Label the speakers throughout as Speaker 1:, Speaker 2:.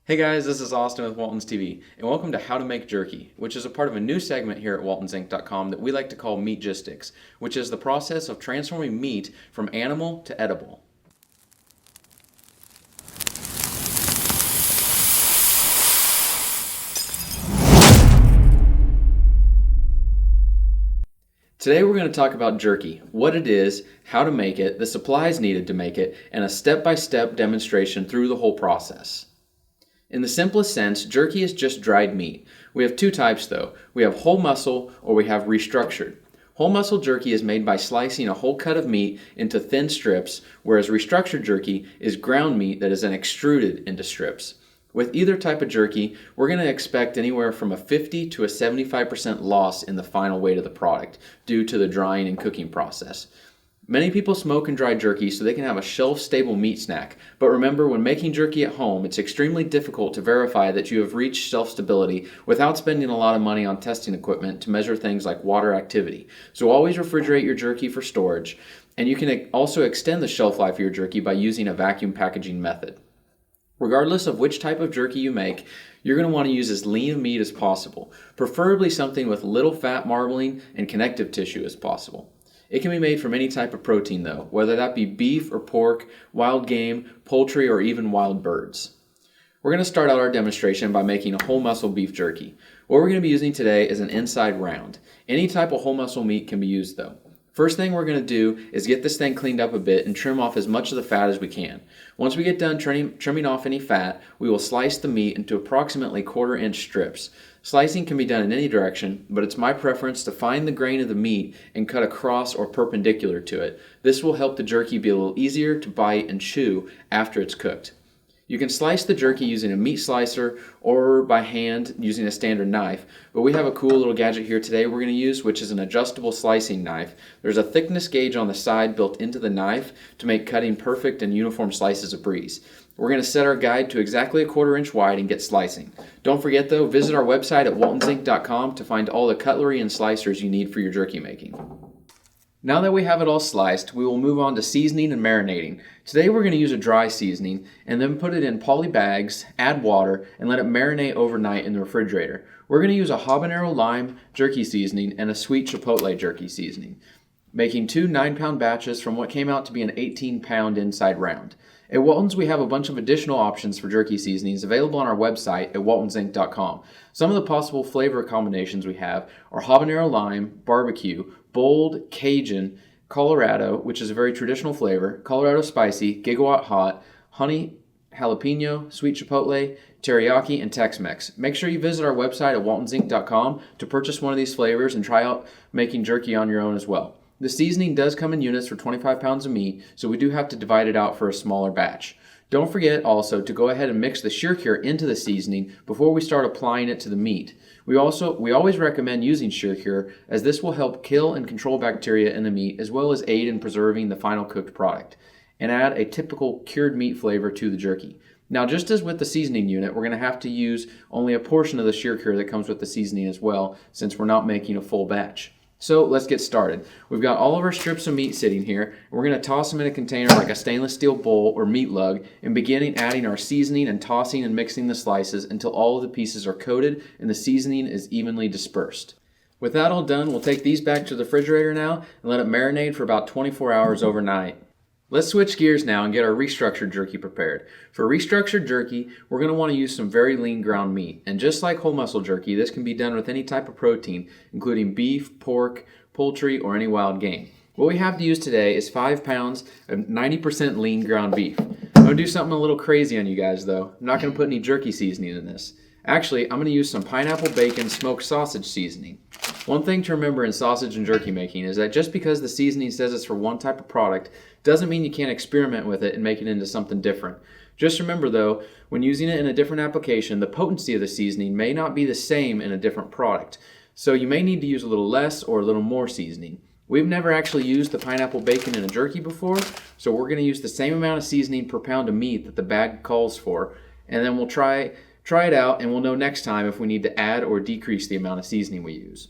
Speaker 1: Hey guys, this is Austin with Walton's TV, and welcome to How to Make Jerky, which is a part of a new segment here at waltonsinc.com that we like to call Meatgistics, which is the process of transforming meat from animal to edible. Today we're going to talk about jerky, what it is, how to make it, the supplies needed to make it, and a step-by-step demonstration through the whole process. In the simplest sense, jerky is just dried meat. We have two types though. We have whole muscle or we have restructured. Whole muscle jerky is made by slicing a whole cut of meat into thin strips, whereas restructured jerky is ground meat that is then extruded into strips. With either type of jerky, we're going to expect anywhere from a 50 to a 75% loss in the final weight of the product due to the drying and cooking process. Many people smoke and dry jerky so they can have a shelf-stable meat snack, but remember, when making jerky at home, it's extremely difficult to verify that you have reached shelf stability without spending a lot of money on testing equipment to measure things like water activity. So always refrigerate your jerky for storage, and you can also extend the shelf life of your jerky by using a vacuum packaging method. Regardless of which type of jerky you make, you're going to want to use as lean of meat as possible, preferably something with little fat marbling and connective tissue as possible. It can be made from any type of protein though, whether that be beef or pork, wild game, poultry, or even wild birds. We're going to start out our demonstration by making a whole muscle beef jerky. What we're going to be using today is an inside round. Any type of whole muscle meat can be used though. First thing we're going to do is get this thing cleaned up a bit and trim off as much of the fat as we can. Once we get done trimming off any fat, we will slice the meat into approximately 1/4 inch strips. Slicing can be done in any direction, but it's my preference to find the grain of the meat and cut across or perpendicular to it. This will help the jerky be a little easier to bite and chew after it's cooked. You can slice the jerky using a meat slicer or by hand using a standard knife, but we have a cool little gadget here today we're going to use, which is an adjustable slicing knife. There's a thickness gauge on the side built into the knife to make cutting perfect and uniform slices a breeze. We're going to set our guide to exactly 1/4 inch wide and get slicing. Don't forget though, visit our website at waltonsinc.com to find all the cutlery and slicers you need for your jerky making. Now that we have it all sliced, we will move on to seasoning and marinating. Today we're going to use a dry seasoning and then put it in poly bags, add water, and let it marinate overnight in the refrigerator. We're going to use a habanero lime jerky seasoning and a sweet chipotle jerky seasoning, making two 9-pound batches from what came out to be an 18-pound inside round. At Walton's, we have a bunch of additional options for jerky seasonings available on our website at waltonsinc.com. Some of the possible flavor combinations we have are habanero lime, barbecue, bold, Cajun, Colorado, which is a very traditional flavor, Colorado spicy, gigawatt hot, honey, jalapeno, sweet chipotle, teriyaki, and Tex-Mex. Make sure you visit our website at waltonsinc.com to purchase one of these flavors and try out making jerky on your own as well. The seasoning does come in units for 25 pounds of meat, so we do have to divide it out for a smaller batch. Don't forget also to go ahead and mix the shear-cure into the seasoning before we start applying it to the meat. We always recommend using shear-cure, as this will help kill and control bacteria in the meat as well as aid in preserving the final cooked product, and add a typical cured meat flavor to the jerky. Now, just as with the seasoning unit, we're going to have to use only a portion of the shear-cure that comes with the seasoning as well, since we're not making a full batch. So let's get started. We've got all of our strips of meat sitting here, and we're going to toss them in a container like a stainless steel bowl or meat lug, and beginning adding our seasoning and tossing and mixing the slices until all of the pieces are coated and the seasoning is evenly dispersed. With that all done, we'll take these back to the refrigerator now and let it marinate for about 24 hours overnight. Let's switch gears now and get our restructured jerky prepared. For restructured jerky, we're going to want to use some very lean ground meat. And just like whole muscle jerky, this can be done with any type of protein, including beef, pork, poultry, or any wild game. What we have to use today is 5 pounds of 90% lean ground beef. I'm going to do something a little crazy on you guys though. I'm not going to put any jerky seasoning in this. Actually, I'm going to use some pineapple bacon smoked sausage seasoning. One thing to remember in sausage and jerky making is that just because the seasoning says it's for one type of product doesn't mean you can't experiment with it and make it into something different. Just remember though, when using it in a different application, the potency of the seasoning may not be the same in a different product. So you may need to use a little less or a little more seasoning. We've never actually used the pineapple bacon in a jerky before, so we're going to use the same amount of seasoning per pound of meat that the bag calls for, and then we'll try it out and we'll know next time if we need to add or decrease the amount of seasoning we use.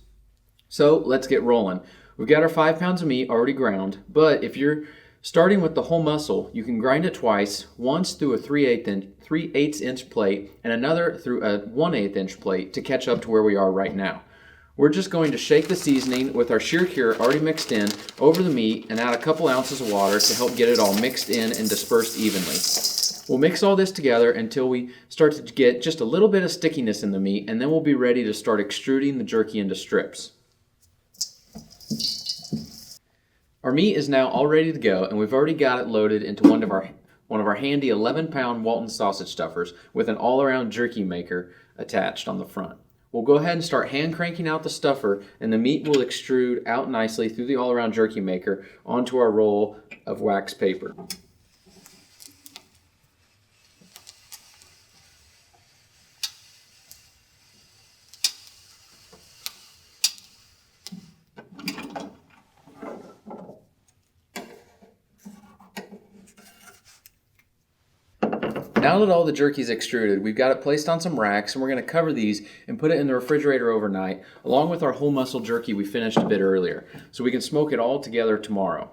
Speaker 1: So let's get rolling. We've got our 5 pounds of meat already ground, but if you're Starting with the whole muscle, you can grind it twice, once through a 3/8 inch plate and another through a 1/8 inch plate to catch up to where we are right now. We're just going to shake the seasoning with our shear cure already mixed in over the meat and add a couple ounces of water to help get it all mixed in and dispersed evenly. We'll mix all this together until we start to get just a little bit of stickiness in the meat, and then we'll be ready to start extruding the jerky into strips. Our meat is now all ready to go, and we've already got it loaded into one of our handy 11-pound Walton sausage stuffers with an all-around jerky maker attached on the front. We'll go ahead and start hand cranking out the stuffer, and the meat will extrude out nicely through the all-around jerky maker onto our roll of wax paper. Now that all the jerky is extruded, we've got it placed on some racks, and we're going to cover these and put it in the refrigerator overnight, along with our whole muscle jerky we finished a bit earlier, so we can smoke it all together tomorrow.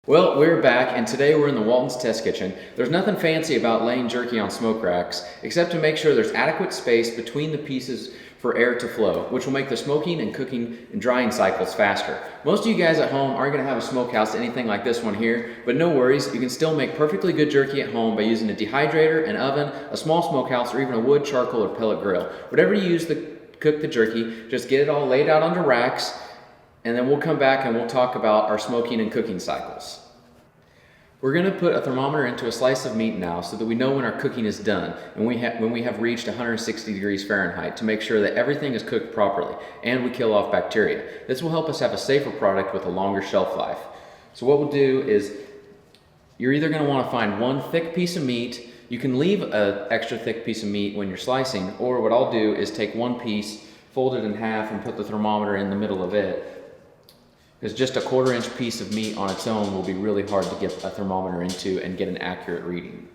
Speaker 1: Well, we're back, and today we're in the Walton's test kitchen. There's nothing fancy about laying jerky on smoke racks, except to make sure there's adequate space between the pieces for air to flow, which will make the smoking and cooking and drying cycles faster. Most of you guys at home aren't going to have a smokehouse anything like this one here, but no worries, you can still make perfectly good jerky at home by using a dehydrator, an oven, a small smokehouse, or even a wood, charcoal, or pellet grill. Whatever you use to cook the jerky, just get it all laid out onto racks, and then we'll come back and we'll talk about our smoking and cooking cycles. We're going to put a thermometer into a slice of meat now so that we know when our cooking is done and when we have reached 160 degrees Fahrenheit to make sure that everything is cooked properly and we kill off bacteria. This will help us have a safer product with a longer shelf life. So what we'll do is you're either going to want to find one thick piece of meat. You can leave an extra thick piece of meat when you're slicing, or what I'll do is take one piece, fold it in half, and put the thermometer in the middle of it. Because just a 1/4 inch piece of meat on its own will be really hard to get a thermometer into and get an accurate reading.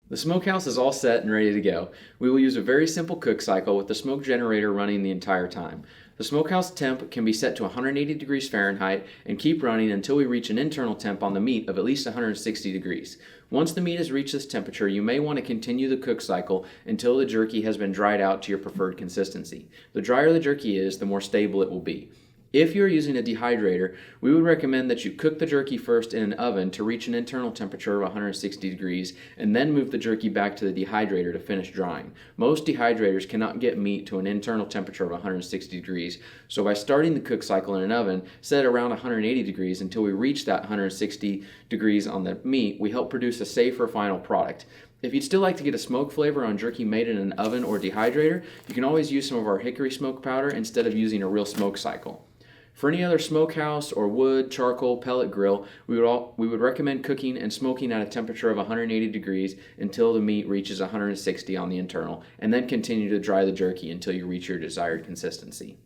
Speaker 1: The smokehouse is all set and ready to go. We will use a very simple cook cycle with the smoke generator running the entire time. The smokehouse temp can be set to 180 degrees Fahrenheit and keep running until we reach an internal temp on the meat of at least 160 degrees. Once the meat has reached this temperature, you may want to continue the cook cycle until the jerky has been dried out to your preferred consistency. The drier the jerky is, the more stable it will be. If you're using a dehydrator, we would recommend that you cook the jerky first in an oven to reach an internal temperature of 160 degrees and then move the jerky back to the dehydrator to finish drying. Most dehydrators cannot get meat to an internal temperature of 160 degrees, so by starting the cook cycle in an oven, set around 180 degrees until we reach that 160 degrees on the meat, we help produce a safer final product. If you'd still like to get a smoke flavor on jerky made in an oven or dehydrator, you can always use some of our hickory smoke powder instead of using a real smoke cycle. For any other smokehouse or wood, charcoal, pellet grill, we would recommend cooking and smoking at a temperature of 180 degrees until the meat reaches 160 on the internal, and then continue to dry the jerky until you reach your desired consistency.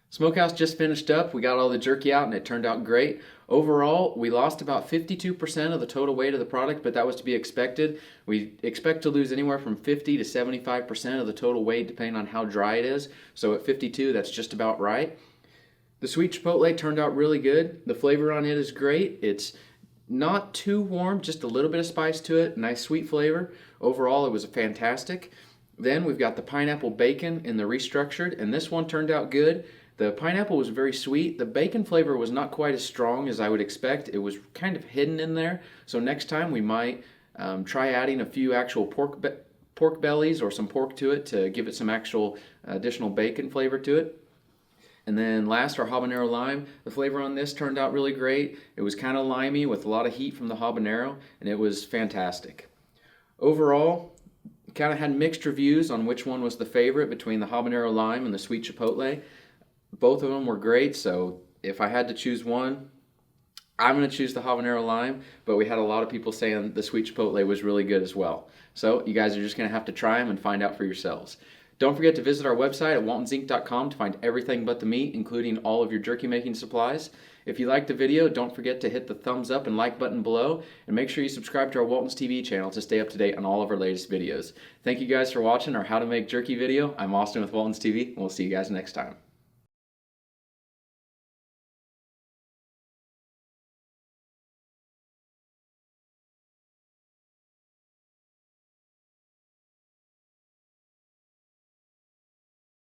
Speaker 1: Smokehouse just finished up. We got all the jerky out and it turned out great. Overall, we lost about 52% of the total weight of the product, but that was to be expected. We expect to lose anywhere from 50 to 75% of the total weight depending on how dry it is. So at 52, that's just about right. The sweet chipotle turned out really good. The flavor on it is great. It's not too warm, just a little bit of spice to it, nice sweet flavor. Overall, it was fantastic. Then we've got the pineapple bacon in the restructured, and this one turned out good. The pineapple was very sweet. The bacon flavor was not quite as strong as I would expect. It was kind of hidden in there. So next time we might try adding a few actual pork bellies or some pork to it to give it some actual additional bacon flavor to it. And then last, our habanero lime. The flavor on this turned out really great. It was kind of limey with a lot of heat from the habanero, and it was fantastic. Overall, kind of had mixed reviews on which one was the favorite between the habanero lime and the sweet chipotle. Both of them were great, so if I had to choose one, I'm going to choose the habanero lime, but we had a lot of people saying the sweet chipotle was really good as well. So you guys are just going to have to try them and find out for yourselves. Don't forget to visit our website at waltonsinc.com to find everything but the meat, including all of your jerky making supplies. If you liked the video, don't forget to hit the thumbs up and like button below, and make sure you subscribe to our Walton's TV channel to stay up to date on all of our latest videos. Thank you guys for watching our How to Make Jerky video. I'm Austin with Walton's TV, and we'll see you guys next time.